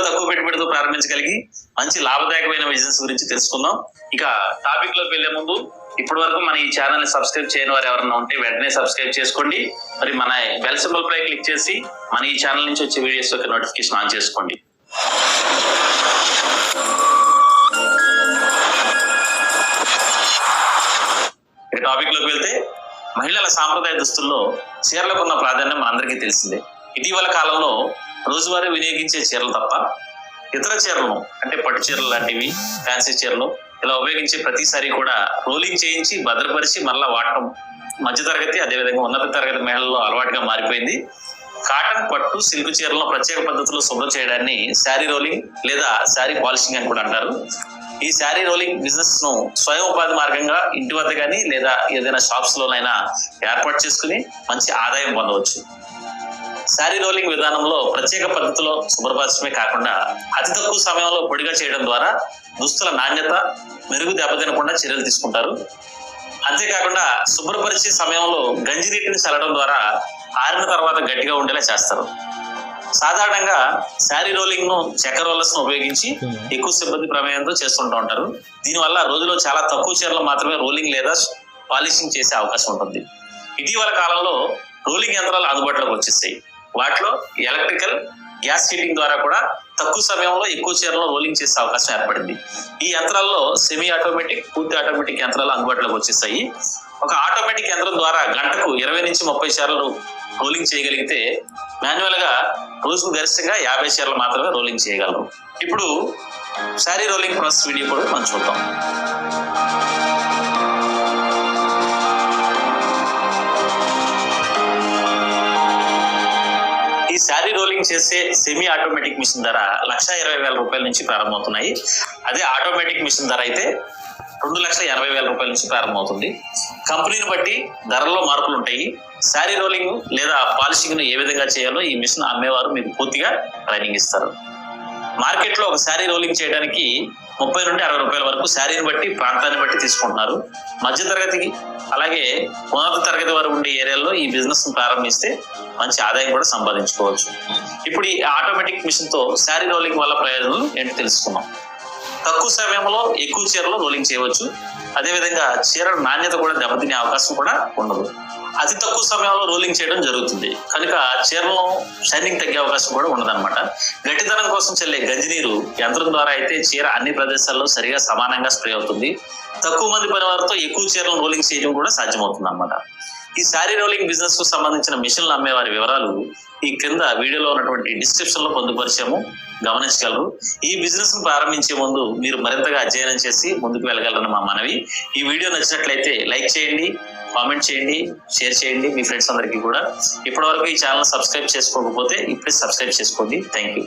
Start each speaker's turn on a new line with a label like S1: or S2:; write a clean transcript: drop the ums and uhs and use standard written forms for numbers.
S1: తక్కువ పెట్టుబడితో ప్రారంభించగలిగి మంచి లాభదాయకమైన బిజినెస్ గురించి తెలుసుకుందాం. ఇక టాపిక్ లోకి వెళ్లే ముందు ఇప్పటి వరకు మన ఈ ఛానల్ ని సబ్స్క్రైబ్ చేయని వారు ఎవరైనా ఉంటే వెంటనే సబ్స్క్రైబ్ చేసుకోండి. మరి మన బెల్ సింబల్ పై క్లిక్ చేసి మన ఈ ఛానల్ నుంచి వచ్చే వీడియోస్ యొక్క నోటిఫికేషన్ ఆన్ చేసుకోండి. ఇక టాపిక్ లోకి వెళ్తే మహిళల సాంప్రదాయ దుస్తుల్లో చీరలకు ఉన్న ప్రాధాన్యం మనందరికీ తెలిసిందే. ఇటీవల కాలంలో రోజువారీ వినియోగించే చీరలు తప్ప ఇతర చీరలను అంటే పట్టు చీరలు లాంటివి, ఫ్యాన్సీ చీరలు ఇలా ఉపయోగించే ప్రతిసారి కూడా రోలింగ్ చేయించి భద్రపరిచి మళ్ళా వాడటం మధ్యతరగతి అదేవిధంగా ఉన్నత తరగతి మహిళల్లో అలవాటుగా మారిపోయింది. కాటన్, పట్టు, సిల్క్ చీరలను ప్రత్యేక పద్ధతిలో శుభ్రం చేయడాన్ని శారీ రోలింగ్ లేదా శారీ పాలిషింగ్ అని కూడా అంటారు. ఈ శారీ రోలింగ్ బిజినెస్ ను స్వయం ఉపాధి మార్గంగా ఇంటి వద్ద కానీ లేదా ఏదైనా షాప్స్ లోనైనా ఏర్పాటు చేసుకుని మంచి ఆదాయం పొందవచ్చు. శారీ రోలింగ్ విధానంలో ప్రత్యేక పద్ధతిలో శుభ్రపరచడమే కాకుండా అతి తక్కువ సమయంలో పొడిగా చేయడం ద్వారా దుస్తుల నాణ్యత మెరుగు దెబ్బతినకుండా చర్యలు తీసుకుంటారు. అంతేకాకుండా శుభ్రపరిచే సమయంలో గంజి నీటిని చల్లడం ద్వారా ఆరిన తర్వాత గట్టిగా ఉండేలా చేస్తారు. సాధారణంగా శారీ రోలింగ్ ను చెక్క రోలర్స్ ను ఉపయోగించి ఎక్కువ సిబ్బంది ప్రమేయంతో చేస్తుంటూ ఉంటారు. దీనివల్ల రోజులో చాలా తక్కువ చీరలు మాత్రమే రోలింగ్ లేదా పాలిషింగ్ చేసే అవకాశం ఉంటుంది. ఇటీవల కాలంలో రోలింగ్ యంత్రాలు అందుబాటులోకి వచ్చేస్తాయి. వాటిలో ఎలక్ట్రికల్, గ్యాస్ హీటింగ్ ద్వారా కూడా తక్కువ సమయంలో ఎక్కువ చీరలను రోలింగ్ చేసే అవకాశం ఏర్పడింది. ఈ యంత్రాల్లో సెమీ ఆటోమేటిక్, పూర్తి ఆటోమేటిక్ యంత్రాలు అందుబాటులోకి వచ్చేసాయి. ఒక ఆటోమేటిక్ యంత్రం ద్వారా గంటకు 20 నుంచి 30 చీరలు రోలింగ్ చేయగలిగితే మాన్యువల్ గా రోజుకు గరిష్టంగా 50 చీరలు మాత్రమే రోలింగ్ చేయగలరు. ఇప్పుడు శారీ రోలింగ్ ప్రాసెస్ వీడియో కూడా మనం చూద్దాం. ఈ శారీ రోలింగ్ చేసే సెమీ ఆటోమేటిక్ మిషన్ ధర 1,20,000 రూపాయల నుంచి ప్రారంభమవుతున్నాయి. అదే ఆటోమేటిక్ మిషన్ ధర అయితే 2,80,000 రూపాయల నుంచి ప్రారంభమవుతుంది. కంపెనీని బట్టి ధరల్లో మార్పులు ఉంటాయి. శారీ రోలింగ్ లేదా పాలిషింగ్ ను ఏ విధంగా చేయాలో ఈ మిషన్ అమ్మేవారు మీకు పూర్తిగా ట్రైనింగ్ ఇస్తారు. మార్కెట్ లో ఒక శారీ రోలింగ్ చేయడానికి 30 నుండి 60 రూపాయల వరకు శారీని బట్టి, ప్రాంతాన్ని బట్టి తీసుకుంటున్నారు. మధ్య తరగతికి అలాగే ఉన్నత తరగతి వారు ఉండే ఏరియాల్లో ఈ బిజినెస్ ను ప్రారంభిస్తే మంచి ఆదాయం కూడా సంపాదించుకోవచ్చు. ఇప్పుడు ఈ ఆటోమేటిక్ మిషన్ తో శారీ రోలింగ్ వల్ల ప్రయోజనాలు ఏంటో తెలుసుకున్నాం. తక్కువ సమయంలో ఎక్కువ చీరలు రోలింగ్ చేయవచ్చు. అదేవిధంగా చీర నాణ్యత కూడా దెబ్బతినే అవకాశం కూడా ఉండదు. అతి తక్కువ సమయంలో రోలింగ్ చేయడం జరుగుతుంది కనుక చీరలను షైనింగ్ తగ్గే అవకాశం కూడా ఉండదన్నమాట. గట్టిదనం కోసం చెల్లే గంజి నీరు యంత్రం ద్వారా అయితే చీర అన్ని ప్రదేశాల్లో సరిగా సమానంగా స్ప్రే అవుతుంది. తక్కువ మంది పని వారితో ఎక్కువ చీరలను రోలింగ్ చేయడం కూడా సాధ్యమవుతుంది అన్నమాట. ఈ శారీ రోలింగ్ బిజినెస్ కు సంబంధించిన మిషన్లు అమ్మే వారి వివరాలు ఈ క్రింద వీడియోలో ఉన్నటువంటి డిస్క్రిప్షన్ లో పొందుపరిచాము, గమనించగలరు. ఈ బిజినెస్ ను ప్రారంభించే ముందు మీరు మరింతగా అధ్యయనం చేసి ముందుకు వెళ్ళగలరని మా మనవి. ఈ వీడియో నచ్చినట్లయితే లైక్ చేయండి, కామెంట్ చేయండి, షేర్ చేయండి మీ ఫ్రెండ్స్ అందరికీ కూడా. ఇప్పటివరకు ఈ ఛానల్ సబ్స్క్రైబ్ చేసుకోకపోతే ఇప్పుడే సబ్స్క్రైబ్ చేసుకోండి. Thank you.